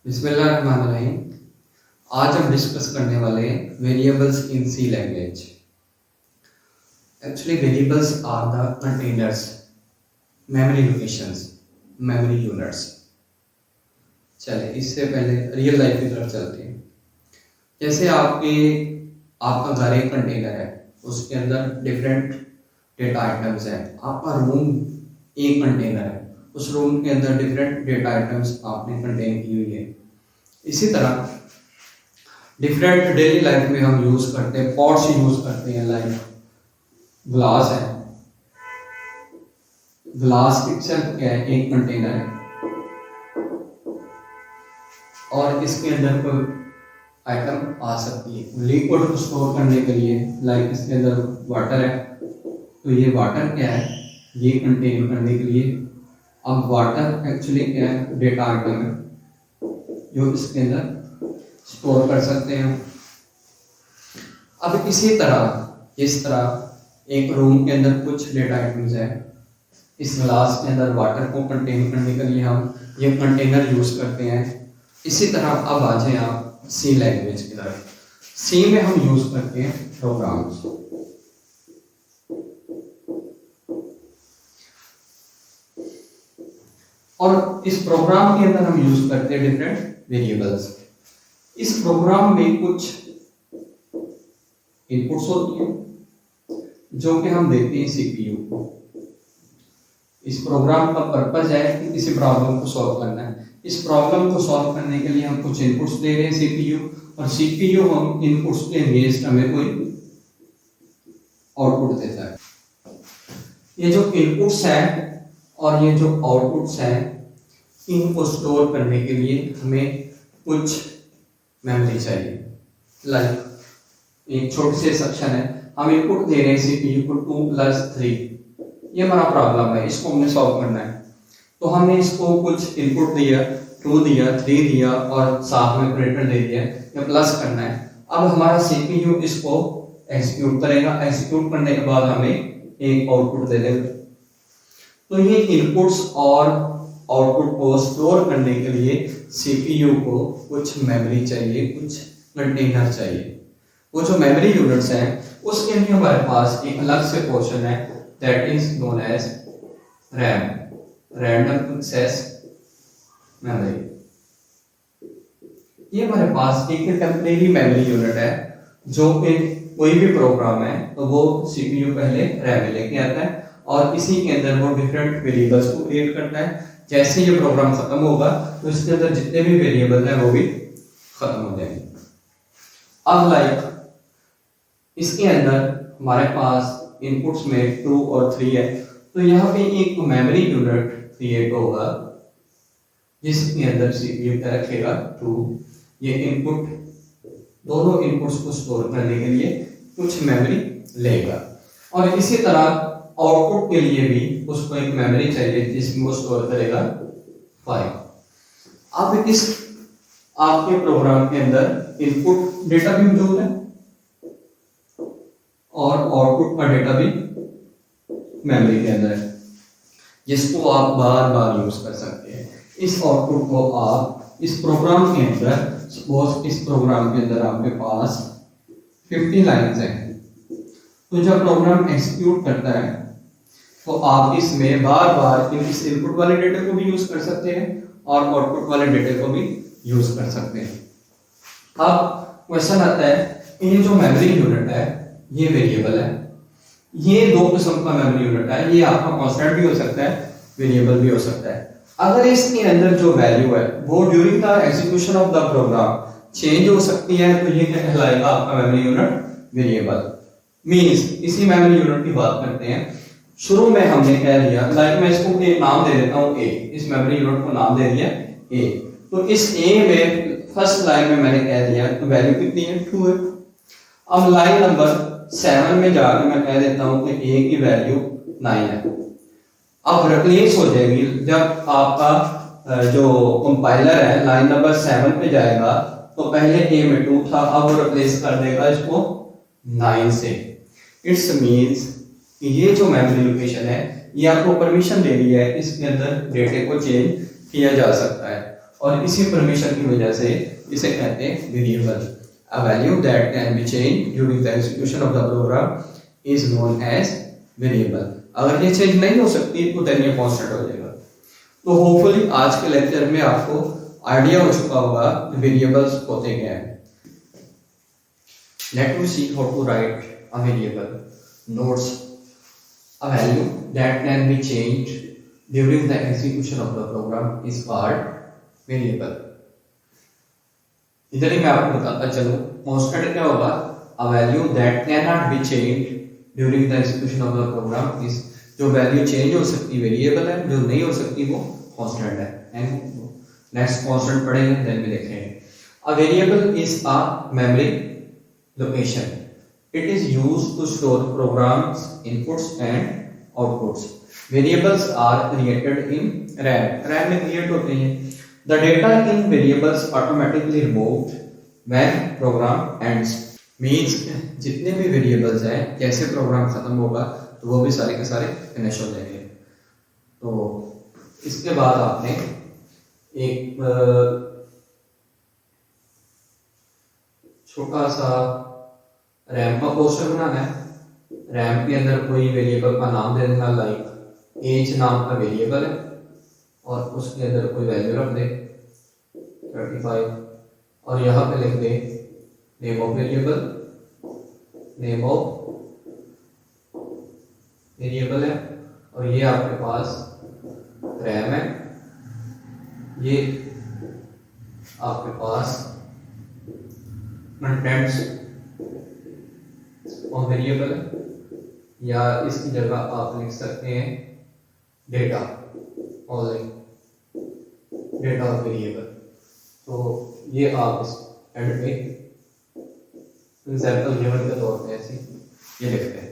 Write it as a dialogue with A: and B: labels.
A: बिस्मिल्लाहिर्रहमानिर्रहीम। आज हम डिस्कस करने वाले हैं variables in C language. Actually variables are the containers, memory locations, memory units. चले इससे पहले रियल लाइफ की तरफ चलते हैं। जैसे आपका घर एक कंटेनर है, उसके अंदर डिफरेंट डेटा आइटम्स हैं। आपका रूम एक कंटेनर है, उस रूम के अंदर डिफरेंट डेटा आइटम्स आपने कंटेन की हुई है। इसी तरह डिफरेंट डेली लाइफ में हम यूज करते हैं, पॉट्स यूज करते हैं। लाइक ग्लास है, ग्लास इटसेल्फ क्या है, एक कंटेनर है और इसके अंदर कोई आइटम आ सकती है। लिक्विड को स्टोर करने के लिए लाइक इसके अंदर वाटर है, तो ये वाटर क्या है, ये कंटेन करने के लिए। अब वाटर एक्चुअली क्या है, डेटा आइटम है जो इसके अंदर स्टोर कर सकते हैं। अब इसी तरह इस तरह एक रूम के अंदर कुछ डेटा आइटम्स है, इस ग्लास के अंदर वाटर को कंटेन करने के लिए हम ये कंटेनर यूज करते हैं। इसी तरह अब आ जाए आप सी लैंग्वेज की तरफ। सी में हम यूज करते हैं प्रोग्राम्स। और इस प्रोग्राम के अंदर हम यूज करते हैं डिफरेंट वेरिएबल्स। इस प्रोग्राम में कुछ इनपुट्स होती हैं जो कि हम देते हैं सीपीयू को। इस प्रोग्राम का पर्पस है कि किसी प्रॉब्लम को सॉल्व करना है। इस प्रॉब्लम को सॉल्व करने के लिए हम कुछ इनपुट्स दे रहे हैं सीपीयू, और सीपीयू हम इनपुट्स के अगेंस्ट हमें कोई आउटपुट देता है। ये जो इनपुट्स हैं और ये जो आउटपुट्स हैं, इनको स्टोर करने के लिए हमें कुछ मेमोरी चाहिए। लाइक एक छोटे से सेक्शन है, हम इनपुट दे रहे हैं सीपीयू को 2+3, ये हमारा प्रॉब्लम है, इसको हमने सॉल्व करना है। तो हमने इसको कुछ इनपुट दिया, 2 दिया, 3 दिया और साथ में ऑपरेटर दे दिया, या प्लस करना है। अब हमारा सीपीयू इसको एग्जीक्यूट करेगा, एग्जीक्यूट करने के बाद हमें एक आउटपुट दे देगा। तो ये इनपुट्स और आउटपुट को स्टोर करने के लिए सीपीयू को कुछ मेमोरी चाहिए, कुछ कंटेनर चाहिए। वो जो मेमोरी यूनिट्स हैं उसके लिए हमारे पास एक अलग से पोर्शन है, that is known as RAM, random access memory. ये हमारे पास एक टेम्परेरी मेमोरी यूनिट है, जो कि कोई भी प्रोग्राम है तो वो सीपीयू पहले रैम में लेके आता है और इसी के अंदर वो डिफरेंट वेरिएबल्स को क्रिएट करता है। जैसे ये प्रोग्राम खत्म होगा तो इसके अंदर जितने भी वेरिएबल हैं वो भी खत्म हो जाएंगे। अब लाइक इसके अंदर हमारे पास इनपुट्स में 2 और 3 है, तो यहाँ पे एक मेमोरी यूनिट क्रिएट होगा जिसके अंदर सीपीयू क्या रखेगा 2। ये इनपुट, दोनों इनपुट्स को स्टोर करने के लिए कुछ मेमोरी लेगा, और इसी तरह आउटपुट के लिए भी उसको एक मेमोरी चाहिए जिसमें वो स्टोर करेगा 5। अब इस आपके प्रोग्राम के अंदर इनपुट डेटा भी मौजूद है और आउटपुट का डेटा भी मेमोरी के अंदर है, जिसको आप बार बार यूज कर सकते हैं। इस आउटपुट को आप इस प्रोग्राम के अंदर, सपोज इस प्रोग्राम के अंदर आपके पास 50 लाइन्स हैं, तो जब प्रोग्राम एग्जीक्यूट करता है तो आप इसमें बार बार इस इनपुट वाले डेटा को भी यूज कर सकते हैं और आउटपुट वाले डेटा को भी यूज कर सकते हैं। अब क्वेश्चन आता है कि ये जो मेमोरी यूनिट है ये वेरिएबल है। ये 2 किस्म का मेमोरी यूनिट है, ये आपका कांस्टेंट भी हो सकता है, वेरिएबल भी हो सकता है। अगर इसके अंदर जो वैल्यू है वो during the execution of the program change हो सकती है, तो ये क्या कहलाएगा, आपका मेमोरी यूनिट वेरिएबल। मींस इसी मेमोरी यूनिट की बात करते हैं। शुरू में हमने कह दिया, लाइक मैं इसको एक नाम दे देता हूँ ए, इस मेमोरी यूनिट को नाम दे दिया ए। तो इस ए में फर्स्ट लाइन में मैंने कह दिया तो वैल्यू कितनी है, 2 है। अब लाइन नंबर 7 में जाकर मैं कह देता हूँ कि ए की वैल्यू 9 है। अब रिप्लेस हो जाएगी, जब आपका जो कंपाइलर है लाइन नंबर 7 पे जाएगा तो पहले ए में 2 था, अब वो रिप्लेस कर देगा इसको 9 से। इट्स मींस ये जो मेमोरी लोकेशन है ये आपको परमिशन दे रही है, इसके अंदर डेटे को चेंज किया जा सकता है। और इसी परमिशन की वजह से इसे कहते हैं variable. A value that can be change during the execution of the program is known as variable. अगर ये चेंज नहीं हो सकती तो देन ये कांस्टेंट हो जाएगा। तो होपफुली आज के लेक्चर में आपको आइडिया हो चुका होगा वेरिएबल्स होते क्या है। Let me see how to write a variable. Notes: a value that can be changed during the execution of the program is called variable. इधर ही मैं आपको बताता चलूं, constant क्या होगा? A value that cannot be changed during the execution of the program is, जो value change हो सकती वेरिएबल है, जो नहीं हो सकती वो कांस्टेंट है। एंड नेक्स्ट कांस्टेंट पढ़ेंगे, देन भी देखेंगे। A variable is a memory location. It is used to store programs inputs and outputs. Variables are created in RAM. RAM में create होते हैं। The data in variables automatically removed when program ends. Means जितने भी variables हैं, जैसे program खत्म होगा तो वो भी सारे के सारे finish हो जाएंगे। तो इसके बाद आपने एक छोटा सा रैम का पोस्टर बनाना है। रैम के अंदर कोई वेरिएबल का नाम दे देना, लाइक एज नाम का वेरिएबल है और उसके अंदर कोई वैल्यू रख दे 35 और यहाँ पे लिख दे name of variable. Name of variable है और ये आपके पास रैम है, ये आपके पास कंटेंट्स और वेरिएबल है, या इसकी जगह आप लिख सकते हैं डेटा और डेटा ऑफ वेरिएबल। तो ये आप इस एंड पे एग्जाम्पल गिवन के तौर पे ऐसे ये लिखते हैं।